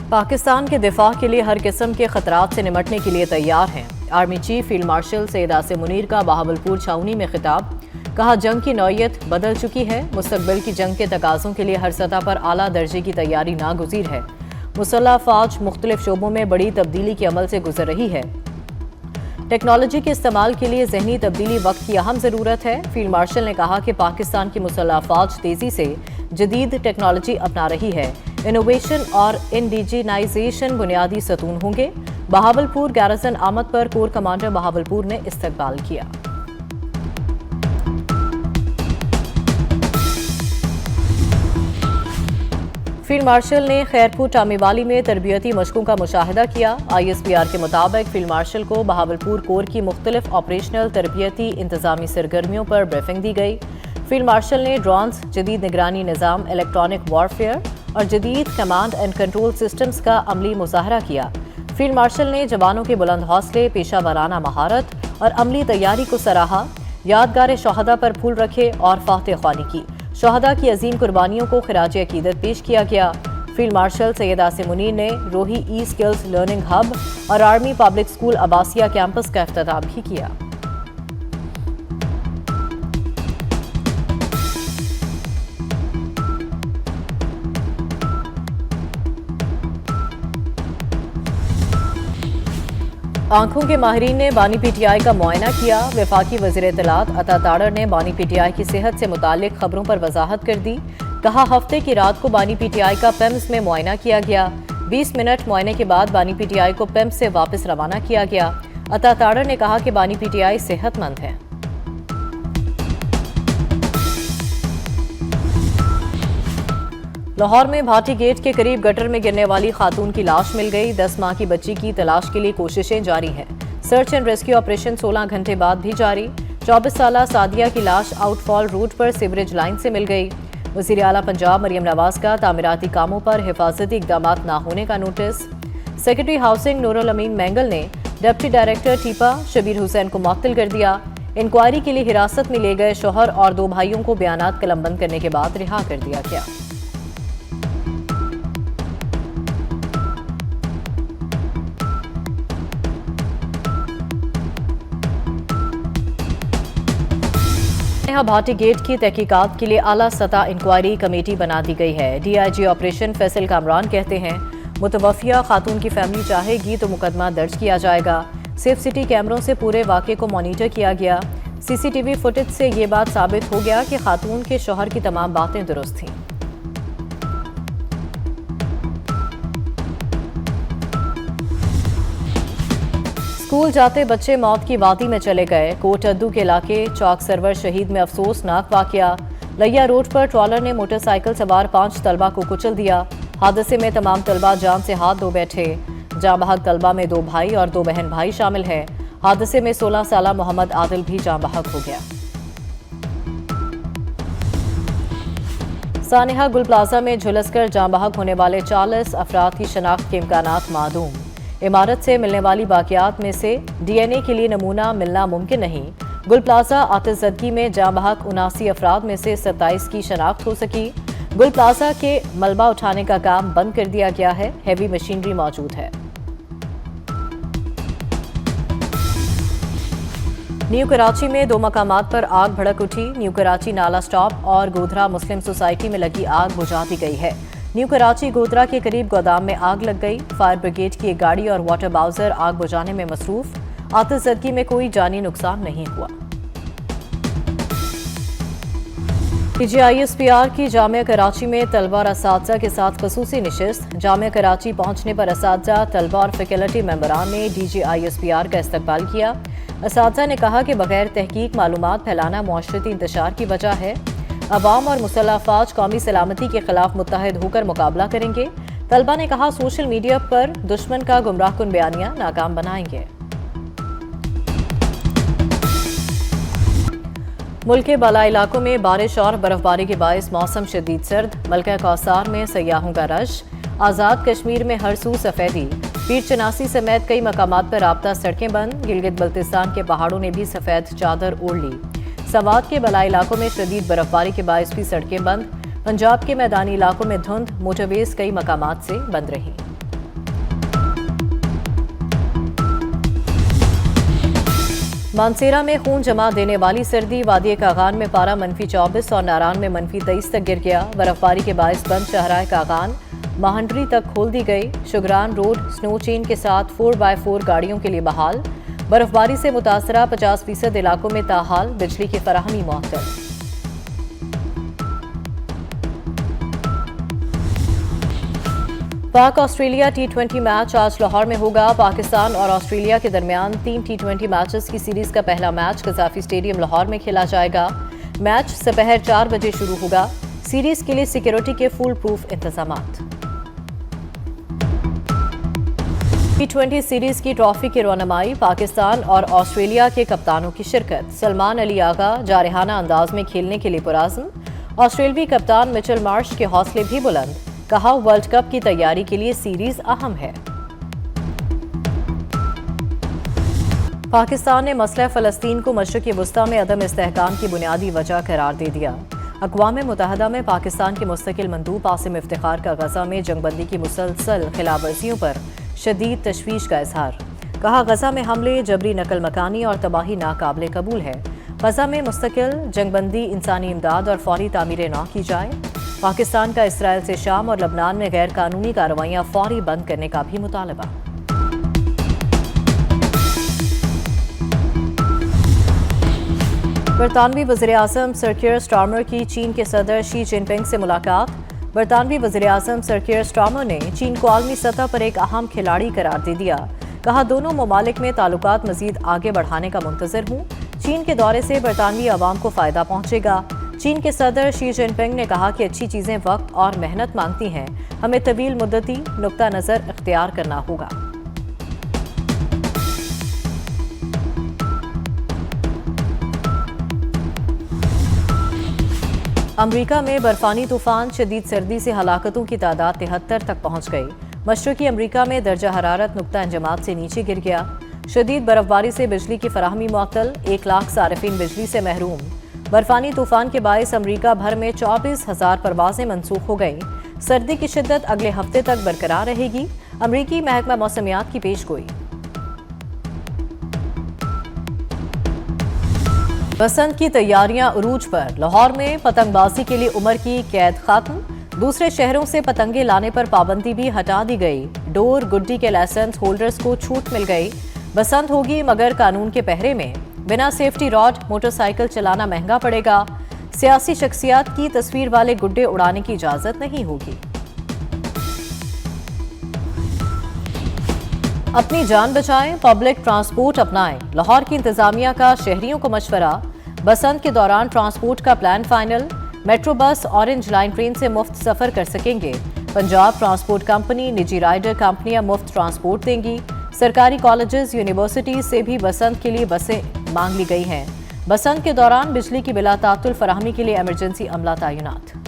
पाकिस्तान के दिफा के लिए हर किस्म के खतरात से निमटने के लिए तैयार हैं। Army chief field marshal Syed Asim Munir का बहावलपुर छावनी में खिताब। कहा, जंग की नौयत बदल चुकी है। मुस्तकबिल की जंग के तकाज़ों के लिए हर सतह पर आला दर्जे की तैयारी नागुज़ीर है। मुसल्लह फ़ौज मुख्तलिफ शोबों में बड़ी तब्दीली के अमल से गुजर रही है। टेक्नोलॉजी के इस्तेमाल के लिए जहनी तब्दीली वक्त की अहम ज़रूरत है। फील्ड मार्शल ने कहा कि पाकिस्तान की मुसल्लह फ़ौज तेज़ी से जदीद टेक्नोलॉजी अपना रही है। इनोवेशन और इंडिजिनाइजेशन बुनियादी सतून होंगे। बहावलपुर गैरसन आमद पर कोर कमांडर बहावलपुर ने इस्तकबाल किया। फील्ड मार्शल ने खैरपुर टामीवाली में तरबियती मशकों का मुशाहिदा किया। ISPR के मुताबिक फील्ड मार्शल को बहावलपुर कोर की मुख्तलिफ ऑपरेशनल तरबियती इंतजामी सरगर्मियों पर ब्रीफिंग दी गई। फील्ड मार्शल ने ड्रोन्स, जदीद निगरानी निज़ाम, इलेक्ट्रॉनिक वॉरफेयर और जदीद कमांड एंड कंट्रोल सिस्टम्स का अमली मुजाहरा किया। फील्ड मार्शल ने जवानों के बुलंद हौसले, पेशा वाराना महारत और अमली तैयारी को सराहा। यादगार शहदा पर फूल रखे और फातह ख्वानी की। शहदा की अजीम कुर्बानियों को खिराज अकीदत पेश किया गया। फील्ड मार्शल सैयद आसिम मुनीर ने रोही ई स्किल्स लर्निंग हब और army public school Abbasiya campus का इफ्तिताह भी किया। आंखों के माहिरीन ने बानी PTI का मुआयना किया। वफाकी वज़ीर इत्तलात अता ताड़र ने बानी PTI की सेहत से मुतालिक खबरों पर वजाहत कर दी। कहा, हफ्ते की रात को बानी PTI का पेम्स में मुआयना किया गया। 20 मिनट मुआयने के बाद बानी PTI को पेम्स से वापस रवाना किया गया। अता ताड़र ने कहा कि बानी PTI सेहतमंद है। लाहौर में भाटी गेट के करीब गटर में गिरने वाली खातून की लाश मिल गई। 10 माह की बच्ची की तलाश के लिए कोशिशें जारी हैं। सर्च एंड रेस्क्यू ऑपरेशन 16 घंटे बाद भी जारी। 24 साला सादिया की लाश आउटफॉल रूट पर सीवरेज लाइन से मिल गई। वज़ीर आला पंजाब मरियम नवाज का तामीराती कामों पर हिफाजती इक़दाम न होने का नोटिस। सेक्रेटरी हाउसिंग नूरुल अमीन मैंगल ने डिप्टी डायरेक्टर टीपा शबीर हुसैन को मुअत्तल कर दिया। इंक्वायरी के लिए हिरासत में ले गए शौहर और 2 भाइयों को बयानात कलमबंद करने के बाद रिहा कर दिया गया। भाटी गेट की तहकीकात के लिए आला सतह इंक्वायरी कमेटी बना दी गई है। DIG ऑपरेशन फैसल कामरान कहते हैं, मुतवफ़िया खातून की फैमिली चाहेगी तो मुकदमा दर्ज किया जाएगा। सेफ सिटी कैमरों से पूरे वाक़े को मॉनिटर किया गया। CCTV फुटेज से ये बात साबित हो गया कि खातून के शौहर की तमाम बातें दुरुस्त थीं। स्कूल जाते बच्चे मौत की वादी में चले गए। कोट अद्दू के इलाके चौक सरवर शहीद में अफसोसनाक वाकया। लैया रोड पर ट्रॉलर ने मोटरसाइकिल सवार 5 तलबा को कुचल दिया। हादसे में तमाम तलबा जान से हाथ धो बैठे। जाँ बहक तलबा में 2 भाई और 2 बहन भाई शामिल हैं। हादसे में 16 साला मोहम्मद आदिल भी जाँ बहक हो गया। सानिहा गुल प्लाजा में झुलसकर जाँ बहक होने वाले 40 अफराद की शनाख्त के इम्कानात मादूम। इमारत से मिलने वाली बाकियात में से DNA के लिए नमूना मिलना मुमकिन नहीं। गुल प्लाजा आतिशज़दगी में जाँ बहक 79 अफराद में से 27 की शनाख्त हो सकी। गुल प्लाजा के मलबा उठाने का काम बंद कर दिया गया है। हैवी मशीनरी मौजूद है। न्यू कराची में 2 मकामात पर आग भड़क उठी। न्यू कराची नाला स्टॉप और गोधरा मुस्लिम सोसाइटी में लगी आग बुझा दी गई है। न्यू कराची गोधरा के करीब गोदाम में आग लग गई। फायर ब्रिगेड की एक गाड़ी और वाटर बाउजर आग बुझाने में मसरूफ। आतिशज़दगी में कोई जानी नुकसान नहीं हुआ। ISPR की जामिया कराची में तलबा और असातिज़ा के साथ खसूसी निशिस्त। जामिया कराची पहुंचने पर असातिज़ा, तलबा और फैकल्टी मेंबरान ने DG ISPR का इस्तकबाल किया। असातिज़ा ने कहा कि बगैर तहकीक मालूमात फैलाना मुआशरती इंतशार की वजह है। अवाम और मुसल्लह फ़ौज कौमी सलामती के खिलाफ मुत्तहिद होकर मुकाबला करेंगे। तलबा ने कहा, सोशल मीडिया पर दुश्मन का गुमराहकुन बयानिया नाकाम बनाएंगे। मुल्क के बाला इलाकों में बारिश और बर्फबारी के बायस मौसम शदीद सर्द। मलका कौसार में सयाहों का रश। आज़ाद कश्मीर में हर सू सफ़ेदी। पीर चनासी समेत कई मकामात पर राब्ता सड़कें बंद। गिलगित बल्तिस्तान के पहाड़ों ने भी सफ़ेद चादर ओढ़ ली। सवात के बलाई इलाकों में शदीद बर्फबारी के बायस भी सड़कें बंद। पंजाब के मैदानी इलाकों में धुंध। मोटरवेज कई मकामात से बंद रही। मानसेरा में खून जमा देने वाली सर्दी, वादी कागान में पारा -24 और नारान में -23 तक गिर गया। बर्फबारी के बायस बंद शहराए कागान महांडरी तक खोल दी गई। शुगरान रोड स्नो चेन के साथ 4x4 गाड़ियों के लिए बहाल। बर्फबारी से मुतासरा 50% इलाकों में ताहाल बिजली की फराहमी मुअत्तल। पाक ऑस्ट्रेलिया T20 मैच आज लाहौर में होगा। पाकिस्तान और ऑस्ट्रेलिया के दरमियान 3 T20 मैचेस की सीरीज का पहला मैच कजाफी स्टेडियम लाहौर में खेला जाएगा। मैच दोपहर 4 बजे शुरू होगा। सीरीज के लिए सिक्योरिटी के फुल प्रूफ इंतजामात। T20 सीरीज की ट्रॉफी की रौनमाई, पाकिस्तान और ऑस्ट्रेलिया के कप्तानों की शिरकत। सलमान अली आगा जारहाना अंदाज में खेलने के लिए पुराज़्म। ऑस्ट्रेलवी कप्तान मिचेल मार्श के हौसले भी बुलंद। कहा, वर्ल्ड कप की तैयारी के लिए सीरीज अहम है। पाकिस्तान ने मसला फ़लस्तीन को मशरिक़ी वुस्ता में अदम इस्तेहकाम की बुनियादी वजह करार दे दिया। अक़वाम मुत्तहिदा में पाकिस्तान के मुस्तकिल मंदूब आसिम इफ्तिखार का गज़ा में जंगबंदी की मुसलसल खिलाफवर्जियों पर शदीद तशवीश का इजहार। कहा, गज़ा में हमले, जबरी नकल मकानी और तबाही नाकाबिले कबूल है। गज़ा में मुस्तकिल जंगबंदी, इंसानी इमदाद और फौरी तामीर नौ की जाए। पाकिस्तान का इसराइल से शाम और लबनान में गैर कानूनी कार्रवाइयां फौरी बंद करने का भी मुतालबा। बरतानवी वज़ीर-ए-आज़म सर कीर स्टारमर की चीन के सदर शी जिनपिंग से मुलाकात। बरतानवी वज़ीर-ए-आज़म सर कीर स्टारमर ने चीन को आलमी सतह पर एक अहम खिलाड़ी करार दे दिया। कहा, दोनों ममालिक में ताल्लुकात मजीद आगे बढ़ाने का मुंतज़िर हूँ। चीन के दौरे से बरतानवी अवाम को फ़ायदा पहुँचेगा। चीन के सदर शी जिनपिंग ने कहा कि अच्छी चीज़ें वक्त और मेहनत मांगती हैं। हमें तवील मुद्दती नुक्ता नज़र इख्तियार करना होगा। अमरीका में बर्फानी तूफान, शदीद सर्दी से हलाकतों की तादाद 73 तक पहुँच गई। मशरक़ी अमरीका में दर्जा हरारत नुक्ता इंजमात से नीचे गिर गया। शदीद बर्फबारी से बिजली की फराहमी मुअत्तल, 1 लाख सारिफीन बिजली से महरूम। बर्फानी तूफान के बायस अमरीका भर में 24,000 परवाजें मनसूख हो गईं। सर्दी की शिद्दत अगले हफ्ते तक बरकरार रहेगी। अमरीकी महकमा मौसमियात की पेशगोई। बसंत की तैयारियां उरूज पर। लाहौर में पतंगबाजी के लिए उम्र की कैद खत्म। दूसरे शहरों से पतंगे लाने पर पाबंदी भी हटा दी गई। डोर गुड्डी के लाइसेंस होल्डर्स को छूट मिल गई। बसंत होगी मगर कानून के पहरे में। बिना सेफ्टी रॉड मोटरसाइकिल चलाना महंगा पड़ेगा। सियासी शख्सियत की तस्वीर वाले गुड्डे उड़ाने की इजाजत नहीं होगी। अपनी जान बचाएं, पब्लिक ट्रांसपोर्ट अपनाएं। लाहौर की इंतजामिया का शहरियों को मशवरा। बसंत के दौरान ट्रांसपोर्ट का plan final. Metro bus, orange line train से मुफ्त सफर कर सकेंगे। पंजाब ट्रांसपोर्ट कंपनी, निजी राइडर कंपनियां मुफ्त ट्रांसपोर्ट देंगी। सरकारी कॉलेजेस, यूनिवर्सिटीज से भी बसंत के लिए बसें मांग ली गई हैं। बसंत के दौरान बिजली की बिला तातुल फराहमी के लिए इमरजेंसी अमला तैनात।